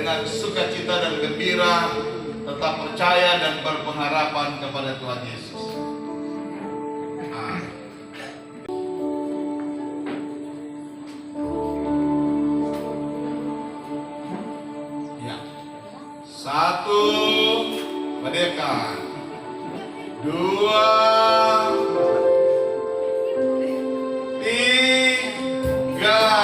dengan sukacita dan gembira, tetap percaya dan berpengharapan kepada Tuhan Yesus. Ya. 1, merdeka. 2, 3.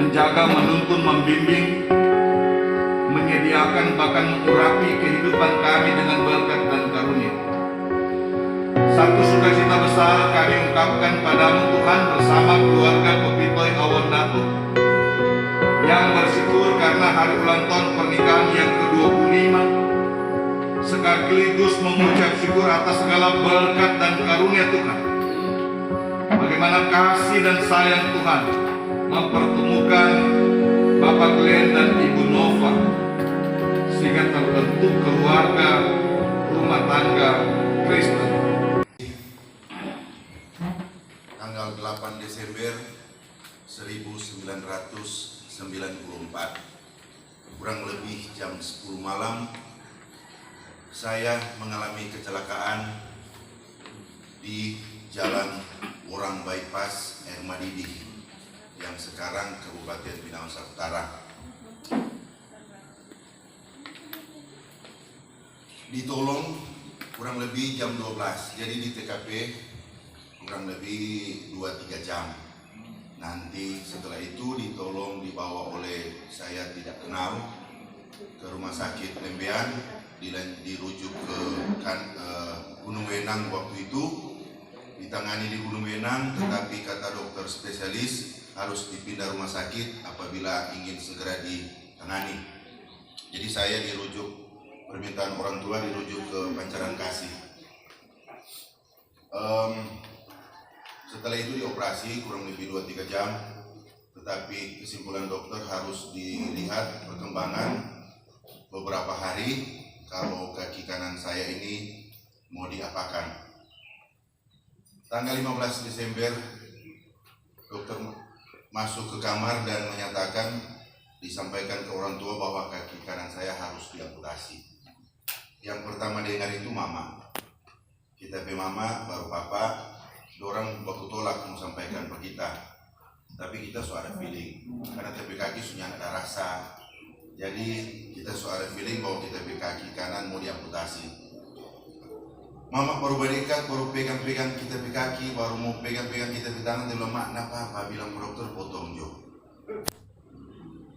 menjaga, menuntun, membimbing, menyediakan bahkan mengurapi kehidupan kami dengan berkat dan karunia. Satu sukacita besar kami ungkapkan padamu Tuhan bersama keluarga Kopitoy Awon Datuk yang bersyukur karena hari ulang tahun pernikahan yang ke-25, sekaligus mengucap syukur atas segala berkat dan karunia Tuhan. Bagaimana kasih dan sayang Tuhan mempertemukan Bapak Glenn dan Ibu Nova sehingga terbentuk keluarga rumah tangga Kristen. Tanggal 8 Desember 1994, kurang lebih jam 10 malam, saya mengalami kecelakaan di Jalan Orang Bypass Air Madidi yang sekarang Kabupaten Minahasa Utara. Ditolong kurang lebih jam 12, jadi di TKP kurang lebih 2-3 jam. Nanti setelah itu ditolong dibawa oleh saya tidak kenal ke rumah sakit Lembean, dirujuk ke Gunung Wenang waktu itu, ditangani di Gunung Wenang, tetapi kata dokter spesialis harus dipindah rumah sakit apabila ingin segera ditangani. Jadi saya dirujuk, permintaan orang tua dirujuk ke Pancaran Kasih. Setelah itu dioperasi kurang lebih 2-3 jam, tetapi kesimpulan dokter harus dilihat perkembangan beberapa hari kalau kaki kanan saya ini mau diapakan. Tanggal 15 Desember dokter masuk ke kamar dan menyatakan, disampaikan ke orang tua bahwa kaki kanan saya harus diamputasi. Yang pertama dengar itu mama, kita pe mama baru papa, orang waktu tolak mau sampaikan ke kita, tapi kita so ada feeling karena tepi kaki sudah ada rasa, jadi kita so ada feeling bahwa kita pe kaki kanan mau diamputasi. Mama baru berikat, baru pegang-pegang kita pe kaki, baru mau pegang-pegang kita pe tangan, dia bilang, "Mak, apa bilang ke dokter potong Jo."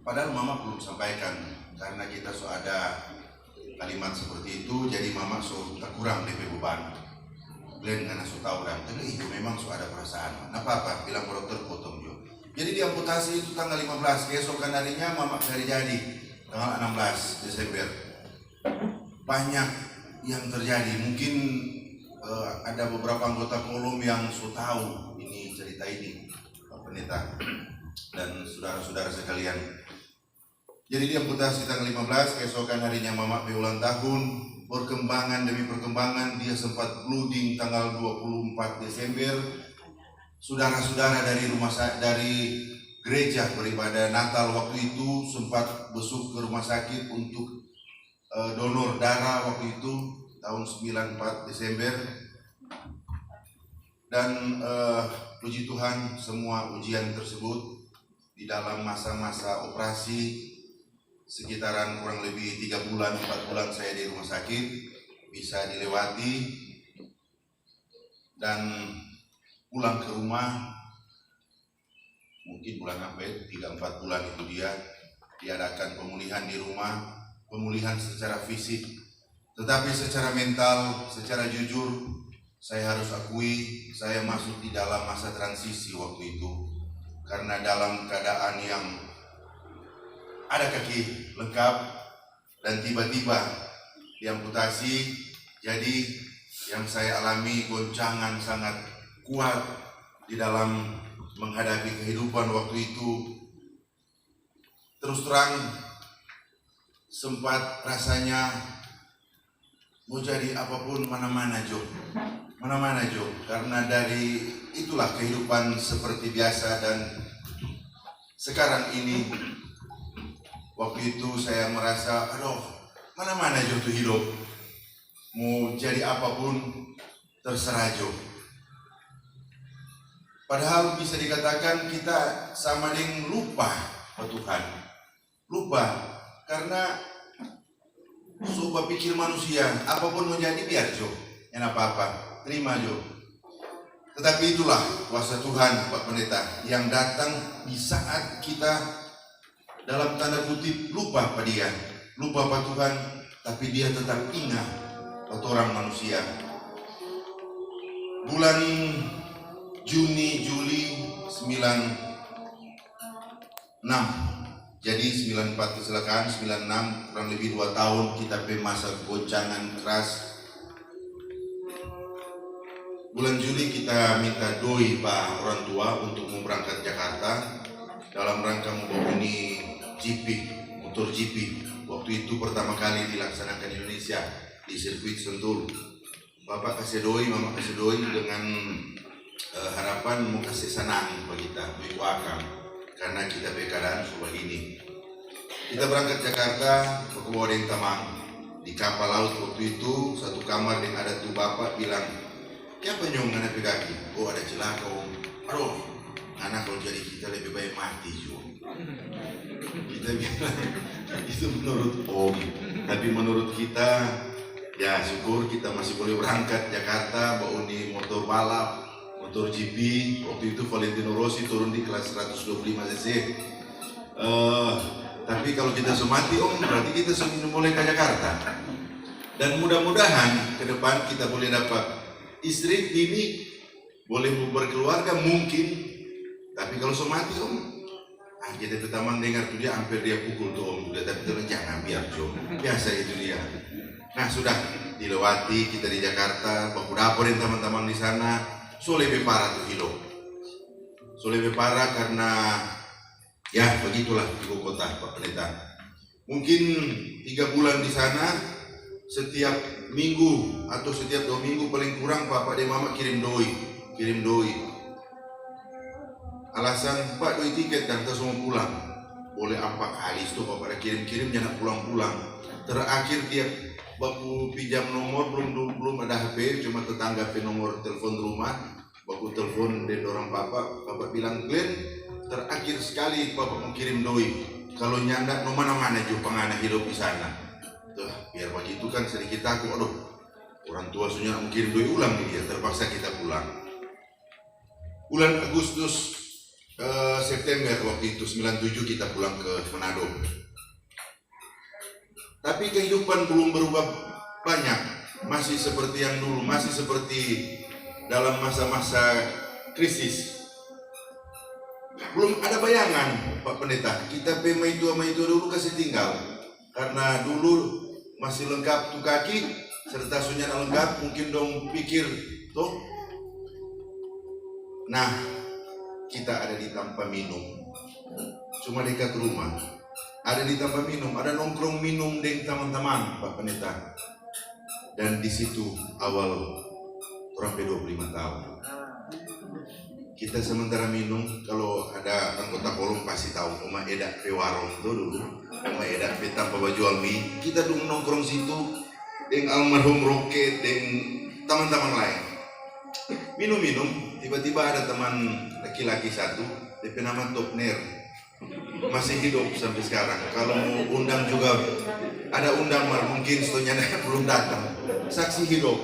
Padahal mama belum sampaikan, karena kita so ada kalimat seperti itu, jadi mama so tak kurang DP beban. Glenn karena so tahu dan tapi itu memang so ada perasaan. Apa bilang ke dokter potong Jo. Jadi diamputasi itu tanggal 15, keesokan harinya mama hari jadi tanggal 16 Desember. Banyak yang terjadi, mungkin ada beberapa anggota kolom yang so tahu ini cerita ini, Pak Pendeta dan saudara-saudara sekalian. Jadi diamputasi tanggal 15, keesokan harinya mama ulang tahun. Perkembangan demi perkembangan, dia sempat blooding tanggal 24 Desember. Saudara-saudara dari dari gereja beribadah Natal waktu itu sempat besuk ke rumah sakit untuk donor darah waktu itu tahun 94 Desember. Dan puji Tuhan semua ujian tersebut di dalam masa-masa operasi sekitaran kurang lebih 3 bulan, 4 bulan saya di rumah sakit bisa dilewati dan pulang ke rumah mungkin bulan apa ya, 3-4 bulan itu dia diadakan pemulihan di rumah, pemulihan secara fisik, tetapi secara mental, secara jujur saya harus akui saya masuk di dalam masa transisi waktu itu, karena dalam keadaan yang ada kaki lengkap dan tiba-tiba diamputasi, jadi yang saya alami goncangan sangat kuat di dalam menghadapi kehidupan waktu itu. Terus terang sempat rasanya mau jadi apapun mana-mana Jo, karena dari itulah kehidupan seperti biasa. Dan sekarang ini waktu itu saya merasa, aduh, mana-mana Jo tuh hidup. Mau jadi apapun terserah Jo. Padahal bisa dikatakan kita sama dengan lupa ke Tuhan. Lupa, karena coba pikir manusia, apapun mau jadi biar Jo, yang apa-apa, terima Jo. Tetapi itulah kuasa Tuhan Pak Pendeta yang datang di saat kita dalam tanda kutip lupa pada dia, lupa pada Tuhan, tapi dia tetap ingat pada orang manusia. Bulan Juni, Juli 96, jadi 94 kecelakaan, 96 kurang lebih 2 tahun kita masa goncangan keras. Bulan Juli kita minta doi Pak orang tua untuk mau berangkat Jakarta dalam rangka membawa ini GP, motor GP. Waktu itu pertama kali dilaksanakan di Indonesia di sirkuit Sentul. Bapak kasih doi, mama kasih doi dengan harapan mau kasih senang bagi kita, berkuakam karena kita berkeadaan seperti ini. Kita berangkat Jakarta, ke Bodeng Tamang di kapal laut waktu itu satu kamar yang ada tuh bapak bilang, "Siapa nyong anak kaki? Oh ada celaka om. Aduh, anak kalau jadi kita lebih baik mati juga." Kita bilang itu menurut om, tapi menurut kita ya syukur kita masih boleh berangkat Jakarta bawa ini motor balap, motor GP. Waktu itu Valentino Rossi turun di kelas 125 cc. Tapi kalau kita semati om, berarti kita sudah mulai ke Jakarta. Dan mudah-mudahan ke depan kita boleh dapat istri, bini, boleh berkeluarga mungkin. Tapi kalau semati om, kita pertama dengar tuh dia hampir dia pukul tuh om, udah tapi terus jangan biar jom, biasa itu dia. Nah sudah dilewati kita di Jakarta, baku dapetin teman-teman di sana, so lebih parah tuh hidup, so lebih parah karena ya begitulah ibu kota Pak Pendeta. Mungkin 3 bulan di sana, setiap minggu atau setiap 2 minggu paling kurang Bapak dan Mama kirim doi. Alasan Pak doi tiket dan kita semua pulang. Boleh 4 kali itu Bapak kirim jangan pulang. Terakhir dia baku pinjam nomor belum ada HP, cuma tetangga nomor telepon rumah. Baku telepon dari orang Bapak bilang, "Glenn, terakhir sekali Bapak mau kirim doi. Kalau nyanda no mana-mana juga pengana hidup di sana." Tuh, biar begitu kan sedikit takut. Aduh, orang tua sunya mungkin doi ulang nih dia. Terpaksa kita pulang. Bulan Agustus September waktu itu 97 kita pulang ke Manado. Tapi kehidupan belum berubah banyak. Masih seperti yang dulu, masih seperti dalam masa-masa krisis. Belum ada bayangan Pak Pendeta, kita pemain itu dulu kasih tinggal. Karena dulu masih lengkap tuh kaki, serta sunyana lengkap, mungkin dong pikir tuh. Nah, kita ada di tanpa minum, cuma dekat rumah. Ada di tanpa minum, ada nongkrong minum dengan teman-teman Pak Pendeta. Dan di situ awal orang 25 tahun. Kita sementara minum, kalau ada anggota kolom pasti tahu Oma Eda pe warung tuh dulu. Oma Eda pe tanpa jual mie. Kita dulu nongkrong situ dengan almarhum Roket dengan teman-teman lain. Minum-minum, tiba-tiba ada teman laki-laki satu, DP nama Topner, masih hidup sampai sekarang. Kalau mau undang juga ada undang, mungkin setelahnya belum datang. Saksi hidup.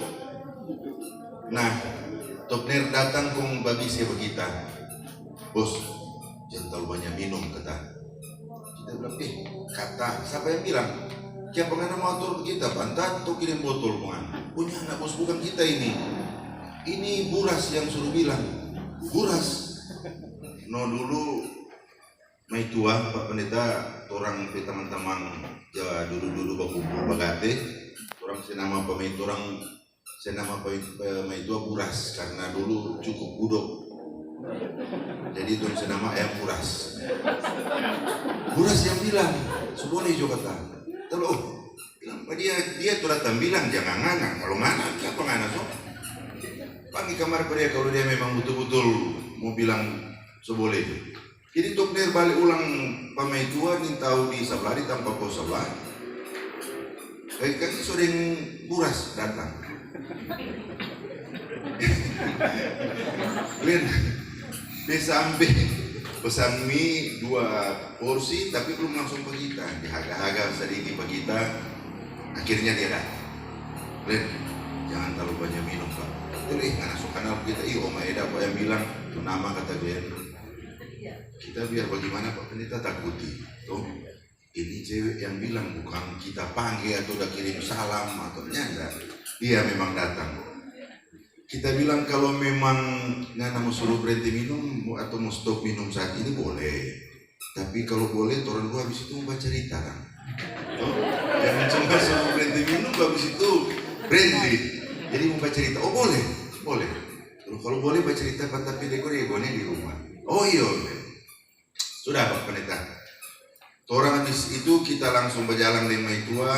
Nah, Topner datang kong bagi siapa kita, "Bos, jangan terlalu banyak minum," kata. Kita bilang, kata siapa yang bilang? Siapa yang motor kita bantat atau kirim botol pengan? Punya anak bos, bukan kita ini. Ini Buras yang suruh bilang. Buras. No dulu mai tua Pak Pendeta, orang teman-teman ya dulu bakumpul bagate. Orang senama pemain orang senama pemain tua Buras karena dulu cukup budok. Jadi itu senama ayam Buras. Buras yang bilang, "Seboleh juga kata." Terus bilang dia tuh datang bilang jangan ngana. Kalau ngana siapa ngana so? Panggil kamar dia kalau dia memang betul-betul mau bilang seboleh. Jadi Topner balik ulang pamai tua nih tahu di sebelah di tanpa kau sebelah. Kasih sering Buras datang. Glenn, bisa ambil pesan mie 2 porsi tapi belum langsung ke kita. Dihaga-haga sedikit ke kita. Akhirnya dia datang. Glenn, jangan terlalu banyak minum Pak. Nggak masuk kanal kita, Oma Eda Pak yang bilang itu nama kata Glenn. Kita biar bagaimana Pak Pendeta takuti. Tuh, ini cewek yang bilang, bukan kita panggil atau udah kirim salam atau enggak. Dia memang datang. Kita bilang kalau memang nggak mau suruh berhenti minum atau mau stop minum saat ini boleh. Tapi kalau boleh, orang gua habis itu mau baca cerita kan. Tuh, jangan cuma suruh berhenti minum, habis itu berhenti. Jadi mau baca cerita, oh boleh, boleh. Kalau boleh baca cerita, tapi dekor-dekornya di rumah. Oh iya, sudah Pak Pendeta. Orang habis itu kita langsung berjalan dengan tua,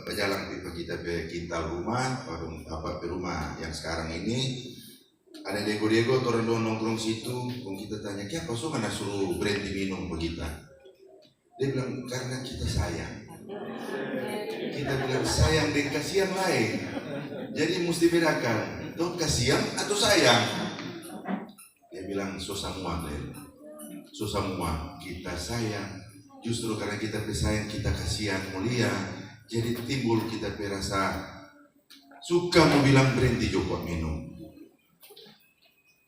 berjalan kita ke kintal rumah, apa rumah yang sekarang ini. Ada Diego orang nongkrong situ, kita tanya, "Kenapa so mana suruh berhenti minum begitu?" Dia bilang, "Karena kita sayang." Kita bilang sayang dan kasihan lain. Jadi mesti bedakan, tuh kasihan atau sayang. Dia bilang, "So semua, so semua kita sayang. Justru karena kita bersayang, kita kasihan mulia. Jadi timbul kita berasa suka mau bilang berhenti juga minum."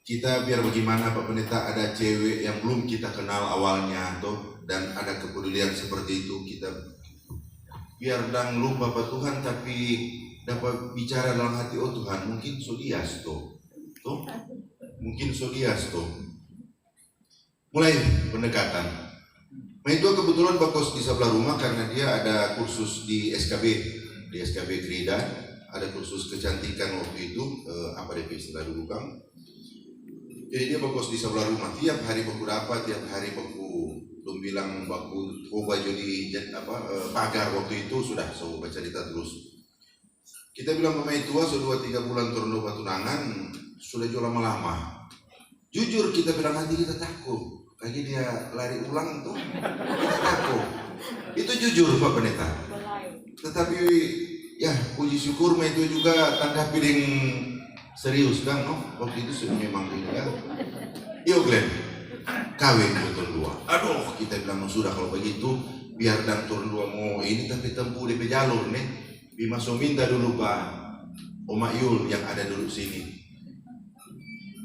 Kita biar bagaimana Pak Pendeta, ada cewek yang belum kita kenal awalnya tuh, dan ada kepedulian seperti itu, kita biar dang lupa Pak Tuhan, tapi dapat bicara dalam hati, oh Tuhan mungkin sodias tuh, mungkin sodias tuh. Mulai pendekatan. Nah itu kebetulan bakos di sebelah rumah karena dia ada kursus di SKB Krida, ada kursus kecantikan waktu itu, apa DP istilah dulu Kang. Jadi dia bakos di sebelah rumah, tiap hari baku dapat, tiap hari baku belum bilang baku baju di pagar waktu itu sudah so baca cerita terus. Kita bilang sama itu so 2-3 bulan turun batu nangan sudah jual lama-lama. Jujur kita bilang nanti kita takut, lagi dia lari ulang tuh kita takut. Itu jujur Pak Pendeta. Tetapi ya puji syukur itu juga tanda piring serius kan, no? Waktu itu sudah memang ini kan. Yo Glenn, kawin betul dua. Aduh, kita bilang sudah kalau begitu biar dan turun dua mau ini tapi tempuh di jalur nih. Bima minta dulu Pak Oma Yul yang ada dulu sini.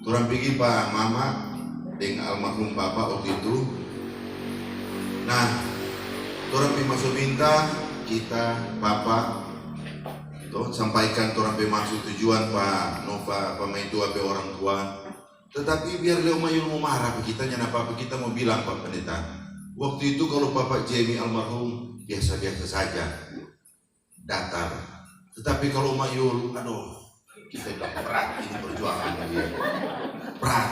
Turun pergi Pak Mama dengan almarhum Bapak waktu itu. Nah, turun Bima minta kita Bapak tuh, sampaikan orang bermaksud tujuan Pak Nova pemain tua orang tua. Tetapi biar Leo Mayul mau marah kita nyana apa kita mau bilang Pak Pendeta. Waktu itu kalau Bapak Jamie almarhum biasa-biasa saja, datar. Tetapi kalau Mayul, aduh, kita bilang berat ini perjuangan dia, berat.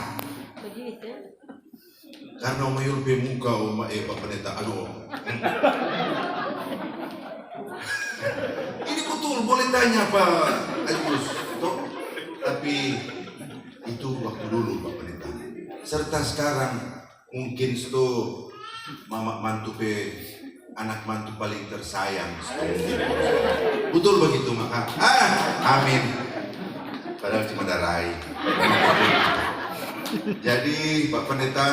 Karena Mayul bemuka Pak Pendeta, aduh. Ini betul, boleh tanya Pak Agus, toh? Tapi itu waktu dulu Pak Pendeta. Serta sekarang mungkin itu mama mantu anak mantu paling tersayang. Betul begitu maka. Amin. Padahal cuma darai. Jadi Pak Pendeta,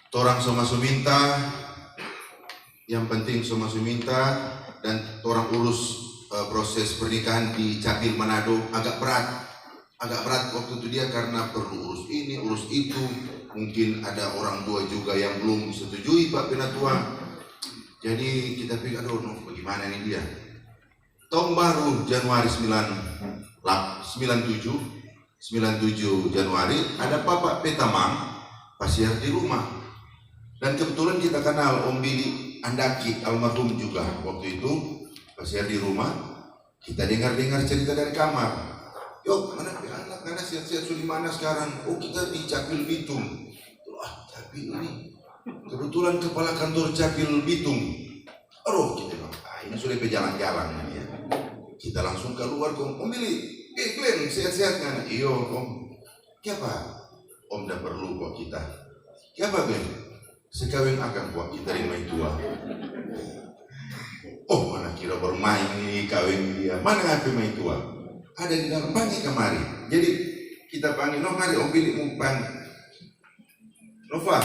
torang sama suminta. Yang penting semua minta dan orang urus proses pernikahan di Capil Manado agak berat waktu itu dia karena perlu urus ini urus itu, mungkin ada orang tua juga yang belum setujui Pak Penatua. Jadi kita pikir aduh bagaimana ini dia. Tahun baru Januari 97 Januari ada Bapak Petamang pasiar di rumah. Dan kebetulan kita kenal Om Billy Andaki almarhum juga waktu itu pasiar di rumah. Kita dengar cerita dari kamar. Yuk mana anak sihat-sihat sudah mana sekarang? Oh kita di Capil Bitung. Capil ini kebetulan kepala kantor Capil Bitung. Aduh kita bilang ini sudah berjalan-jalan ya. Kita langsung keluar Om Billy. Glenn sehat-sehat kan? Iyo Om. Siapa? Om dah perlu kok kita. Siapa Glenn? Sekawin akan buat kita terima tua. Oh mana kira bermain nih kawin dia. Mana ngapain main tua? Ada di dalam panggil kemari. Jadi kita panggil no mari Om Billy mumpang. Nova,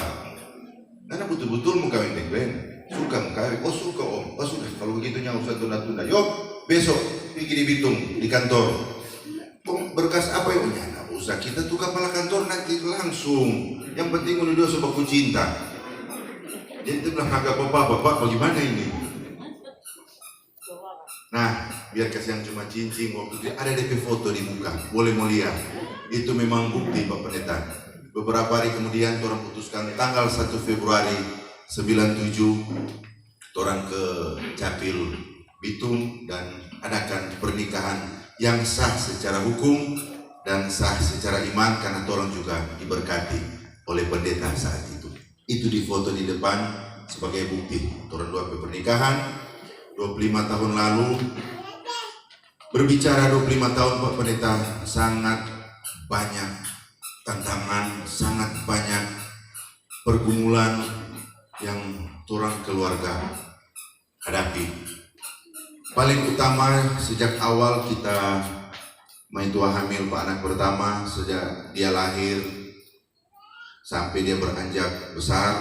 karena betul-betul mau kawin dengan Glenn. Suka mau kawin. Oh suka Om. Oh sudah kalau begitu nyawa usah tunda-tunda. Yuk besok pergi di Bitung di kantor. Berkas apa yang punya? Nggak usah kita tuh kepala kantor nanti langsung. Yang penting udah sebaku cinta. Dia itu bilang kagak bapak bagaimana ini? Nah, biar kasih yang cuma cincin waktu itu ada DP foto di muka, boleh mau lihat. Itu memang bukti Pak Pendeta. Beberapa hari kemudian orang putuskan tanggal 1 Februari 97 orang ke Capil Bitung dan adakan pernikahan yang sah secara hukum dan sah secara iman karena orang juga diberkati oleh pendeta saat itu. Itu difoto di depan sebagai bukti. Orang dua pernikahan 25 tahun lalu. Berbicara 25 tahun Pak Pendeta, sangat banyak tantangan, sangat banyak pergumulan yang orang keluarga hadapi. Paling utama sejak awal kita main tua hamil Pak anak pertama, sejak dia lahir sampai dia beranjak besar,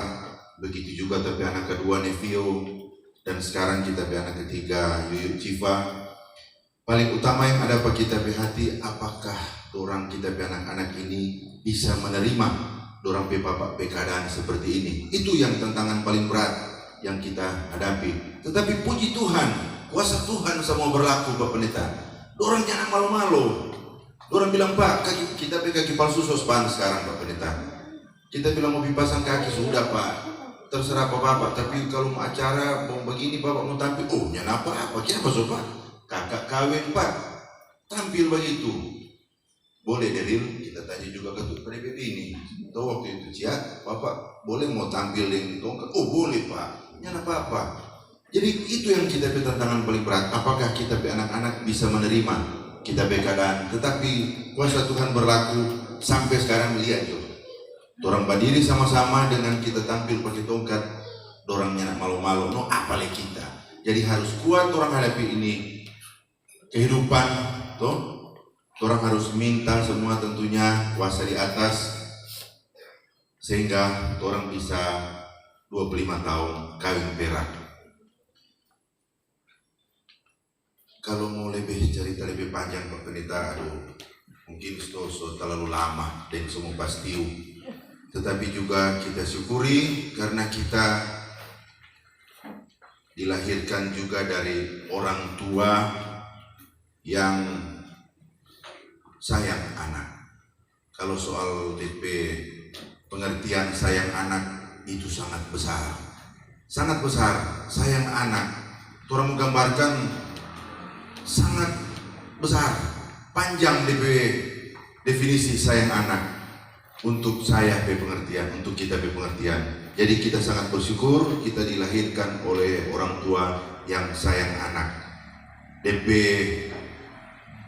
begitu juga tapi anak kedua Nevio, dan sekarang kita anak ketiga Yuyuk Civa. Paling utama yang ada pada kita hati, apakah orang kita anak-anak ini bisa menerima orang bapak keadaan seperti ini. Itu yang tantangan paling berat yang kita hadapi. Tetapi puji Tuhan, kuasa Tuhan semua berlaku Pak Pendeta. Orang jangan malu-malu. Orang bilang Pak, kita pakai kaki palsu sospan sekarang Pak Pendeta. Kita bilang mau dipasang kaki sudah Pak. Terserah Bapak, tapi kalau mau acara mau begini Bapak mau tampil, oh nyana apa? Kenapa sopan? Kakak kawin Pak, tampil begitu. Boleh Deril, kita tanya juga ke PDPP ini. Tahu waktu itu Cia, Bapak boleh mau tampil dengan tongkat? Oh boleh Pak, nyana apa-apa. Jadi itu yang kita tantangan paling berat. Apakah kita anak-anak bisa menerima kita keadaan? Tetapi kuasa Tuhan berlaku sampai sekarang. Lihat yuk, orang berdiri sama-sama dengan kita tampil pakai tongkat. Orangnya malu-malu, no apalagi kita. Jadi harus kuat orang hadapi ini kehidupan, toh. Orang harus minta semua tentunya kuasa di atas sehingga orang bisa 25 tahun kawin perak. Kalau mau lebih cerita lebih panjang Pak Pendeta, aduh, mungkin itu terlalu lama dan semua pasti. Tetapi juga kita syukuri karena kita dilahirkan juga dari orang tua yang sayang anak. Kalau soal DP pengertian sayang anak itu sangat besar. Sangat besar, sayang anak. Orang menggambarkan sangat besar, panjang DP definisi sayang anak. Untuk saya pengertian, untuk kita pengertian. Jadi kita sangat bersyukur kita dilahirkan oleh orang tua yang sayang anak. DP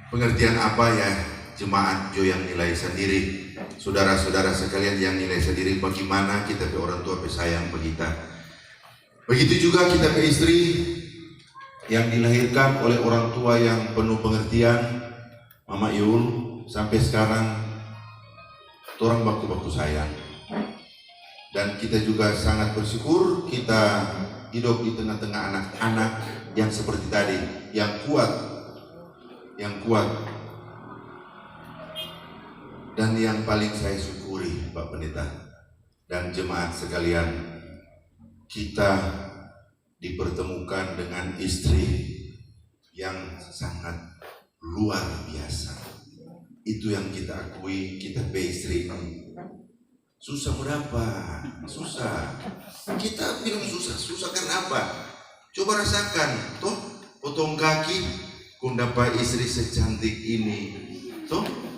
pengertian apa ya? Jemaat Jo yang nilai sendiri, saudara-saudara sekalian yang nilai sendiri bagaimana kita ke orang tua sayang kita. Begitu juga kita ke istri yang dilahirkan oleh orang tua yang penuh pengertian, Mama Yul, sampai sekarang orang baku-baku sayang. Dan kita juga sangat bersyukur kita hidup di tengah-tengah anak-anak yang seperti tadi, yang kuat. Dan yang paling saya syukuri Pak Pendeta dan jemaat sekalian, kita dipertemukan dengan istri yang sangat luar biasa. Itu yang kita akui, kita istri ini susah berapa? Susah. Kita bilang susah kenapa? Coba rasakan, toh potong kaki, kau dapat istri secantik ini, toh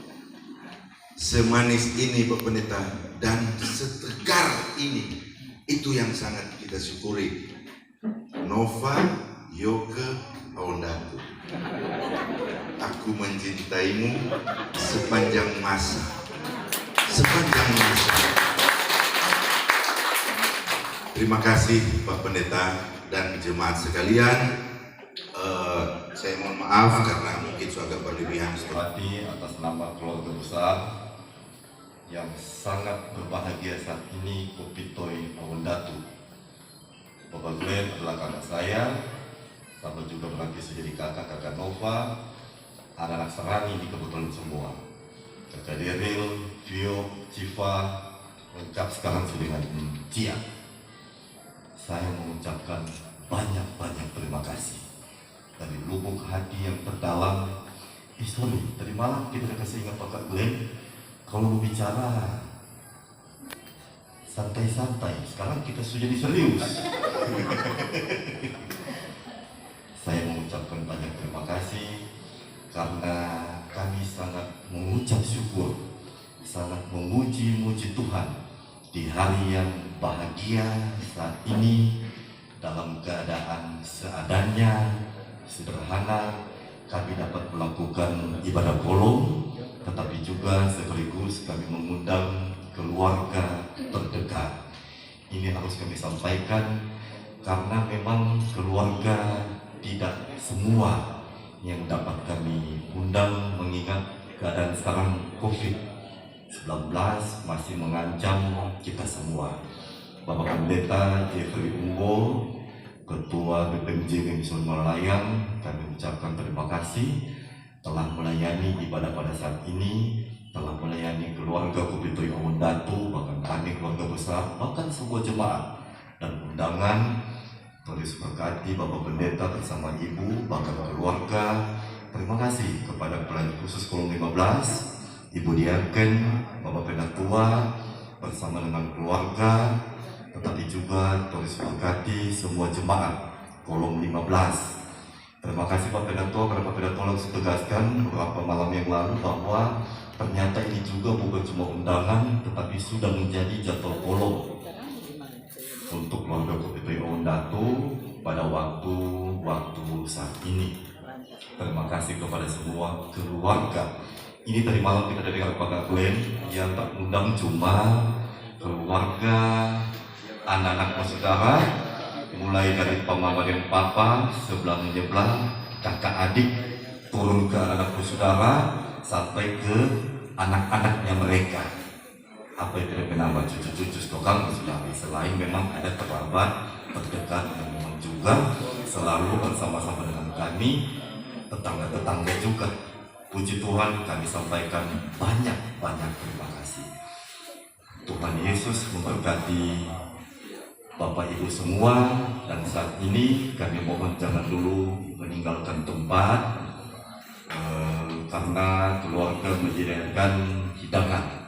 semanis ini Pak Pendeta dan setegar ini. Itu yang sangat kita syukuri. Nova Yoke Aondatu, aku mencintaimu sepanjang masa. Terima kasih Pak Pendeta dan jemaat sekalian. Saya mohon maaf karena mungkin agak berlebihan. Hati atas nama keluarga besar yang sangat berbahagia saat ini, Kopitoy Aondatu. Bapak Glenn adalah kakak saya, sama juga berarti saya jadi kakak Nova, anak-anak Serani di kebetulan semua. Kakak Deril, Vio, Civa, lengkap sekarang dengan Cia. saya mengucapkan banyak-banyak terima kasih dari lubuk hati yang terdalam. Sorry, tadi malam kita udah kasih ingat Pak Glenn, kalau bicara santai-santai, sekarang kita sudah jadi serius. Saya mengucapkan banyak terima kasih karena kami sangat mengucap syukur, sangat memuji-muji Tuhan di hari yang bahagia saat ini, dalam keadaan seadanya, sederhana, kami dapat melakukan ibadah kolom, tetapi juga sekaligus kami mengundang keluarga terdekat. Ini harus kami sampaikan karena memang keluarga tidak semua yang dapat kami undang, mengingat keadaan sekarang COVID-19 masih mengancam kita semua. Bapak Pendeta Jeffrey Unggul, Ketua BPMJ Misiun Malayang, kami ucapkan terima kasih telah melayani ibadah pada saat ini, telah melayani keluarga Kopitoy Awondatu, bahkan kami keluarga besar, bahkan semua jemaat dan undangan. Tulis berkati Bapak Pendeta bersama Ibu, bahkan keluarga. Terima kasih kepada pelayan khusus Kolom 15, Ibu Diaken, Bapak Penatua, bersama dengan keluarga, tetapi juga tulis berkati semua jemaat Kolom 15. Terima kasih Pak Penatua, karena Pak Penatua langsung tegaskan beberapa malam yang lalu bahwa ternyata ini juga bukan cuma undangan, tetapi sudah menjadi jadwal kolom untuk keluarga Kopitoy Awondatu pada waktu saat ini. Terima kasih kepada semua keluarga. Ini tadi malam kita dari Pak Glenn yang tak undang cuma keluarga, anak-anak saudara, mulai dari mama dan papa, sebelah menyebelah, kakak adik, turun ke anak saudara, sampai ke anak-anaknya mereka. Apa itu nama cucu-cucu stokang saudara. Selain memang ada kerabat terdekat yang memang juga selalu bersama-sama dengan kami, tetangga-tetangga juga. Puji Tuhan, kami sampaikan banyak terima kasih. Tuhan Yesus memberkati Bapak Ibu semua, dan saat ini kami mohon jangan dulu meninggalkan tempat karena keluarga menyediakan hidangan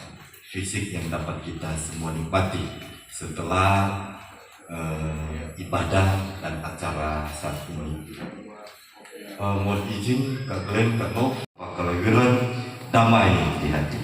fisik yang dapat kita semua nikmati setelah ibadah dan acara saat ini. Mohon izin Kak Glenn, Kak Nok, Pak Kalawiran, damai di hati.